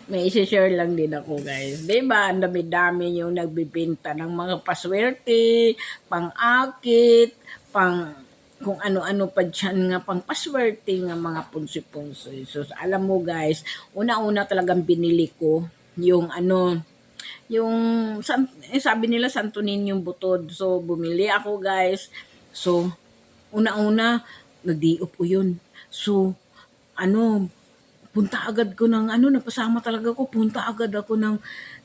May isi-share lang din ako guys. Diba, ang dami-dami yung nagbibenta ng mga paswerte, pang-akit, pang kung ano-ano pa dyan nga pang paswerte nga mga punsi-punsi. So, alam mo guys, una-una talagang binili ko yung yung sabi nila Santo Niño Butod. So, bumili ako guys. So, una-una, nagdiop ko yun. So, punta agad ko ng napasama talaga ko, punta agad ako ng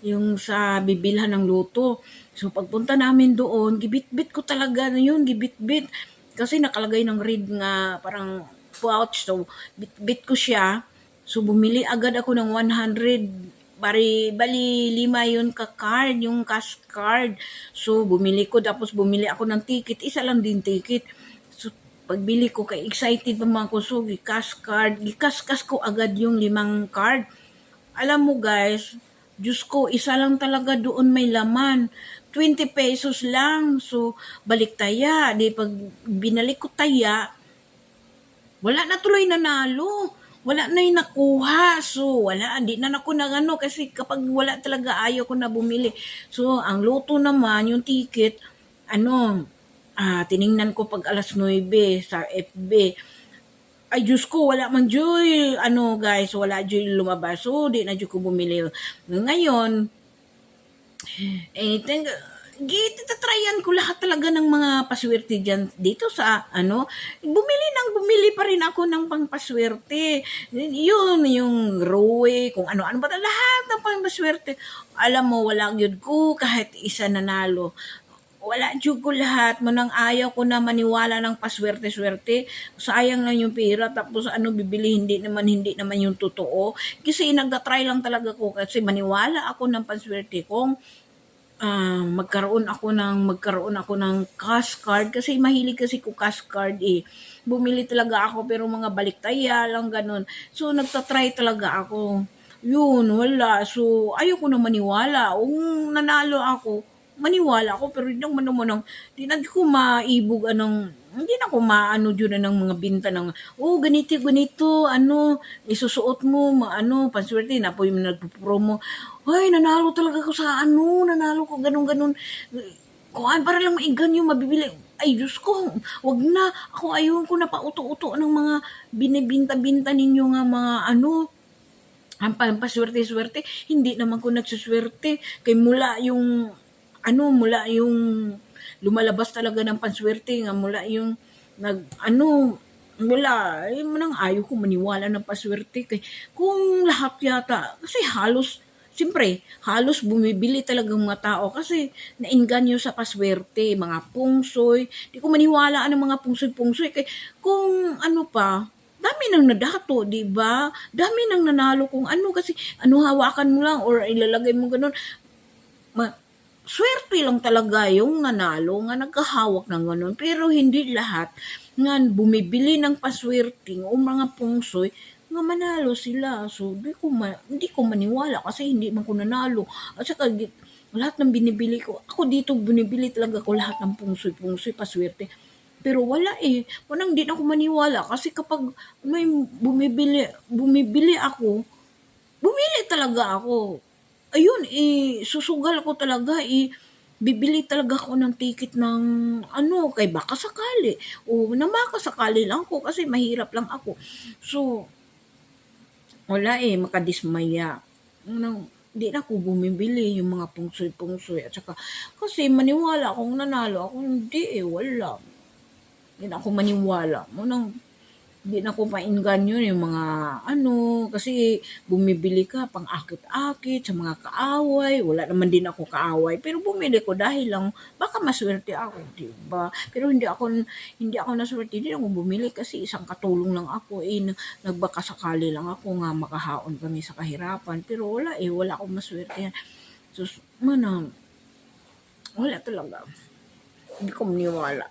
yung sa bibilhan ng luto. So pagpunta namin doon, gibit-bit ko talaga na yun, gibit-bit. Kasi nakalagay ng read nga parang pouch. So bit-bit ko siya. So bumili agad ako ng 100 bali 5 yun ka card, yung cash card. So bumili ko, tapos bumili ako ng ticket, isa lang din ticket. So pagbili ko kay excited pa mga kusog, cash card, gikas-kas ko agad yung 5 card. Alam mo guys, Diyos ko, isa lang talaga doon may laman. 20 pesos lang. So, balik taya. Di pag binalik ko taya, wala na tuloy nanalo. Wala na yung nakuha. So, wala. Hindi na ako nagano kasi kapag wala talaga ayaw ko na bumili. So, ang luto naman, yung ticket, tiningnan ko pag alas 9 sa FB. Ay, Diyos ko, wala man joy. Guys, wala joy lumabas. So, di na joy ko bumili. Ngayon, tryan ko lahat talaga ng mga paswerte dyan dito sa bumili pa rin ako ng pangpaswerte. Yun, yung Roe, kung ano-ano ba, lahat ng pangpaswerte. Alam mo, wala yun ko kahit isa nanalo. Wala jud ko lahat mo nang ayaw ko na maniwala ng paswerte-swerte. Sayang lang yung pera, tapos bibili hindi naman yung totoo. Kasi nagda-try lang talaga ko kasi maniwala ako ng paswerte kung magkaroon ako ng cash card kasi mahilig kasi ko cash card eh. Bumili talaga ako pero mga baliktaya lang ganun. So nagta-try talaga ako. Yun, wala. So ayoko na maniwala. Kung nanalo ako, maniwala ako pero di na ko maibog hindi na ko maano dyan ng mga binta ng ganito isusuot mo panswerte na po yung nagpo-promo, ay nanalo talaga ko sa nanalo ko ganun kuan para lang maigan yung mabibili. Ay Diyos ko, wag na ako, ayaw ko na pauto-uto ng mga binibinta-binta ninyo nga mga ang pampaswerte-swerte. Hindi naman ko nagsuswerte kay mula yung lumalabas talaga ng panswerte nga mula yung mula nang ayaw ko maniwala ng paswerte kay kung lahat yata kasi halos bumibili talagang mga tao kasi nainganyo sa paswerte, mga pungsoy. Di ko maniwala ng mga pungsoy kay kung dami nang nadato, di ba? Dami nang nanalo kung kasi hawakan mo lang or ilalagay mo ganun. Swerte lang talaga yung nanalo nga nagkahawak ng ganun. Pero hindi lahat nga bumibili ng paswerte o mga pungsoy nga manalo sila. So, hindi ko maniwala kasi hindi man ko nanalo. At saka, lahat ng binibili ko, ako dito binibili talaga ko lahat ng pungsoy, paswerte. Pero wala eh. Wanang din ako maniwala kasi kapag may bumibili ako, bumili talaga ako. Ayun, susugal ko talaga, bibili talaga ako ng ticket ng kay baka sakali. O namaka sakali lang ako kasi mahirap lang ako. So, wala makadismaya. Di na ako bumibili yung mga pungsoy-pungsoy. At saka, kasi maniwala akong nanalo ako, hindi wala. Hindi na ako maniwala. Hindi na ko painggan yun yung mga kasi bumibili ka pang akit-akit sa mga kaaway, wala naman din ako kaaway, pero bumili ko dahil lang baka maswerte ako, di ba? Pero hindi ako naswerte, hindi ako bumili kasi isang katulong lang ako, nagbaka sakali lang ako nga makahaon kami sa kahirapan, pero wala akong maswerte. So, wala talaga. Hindi ko maniwala.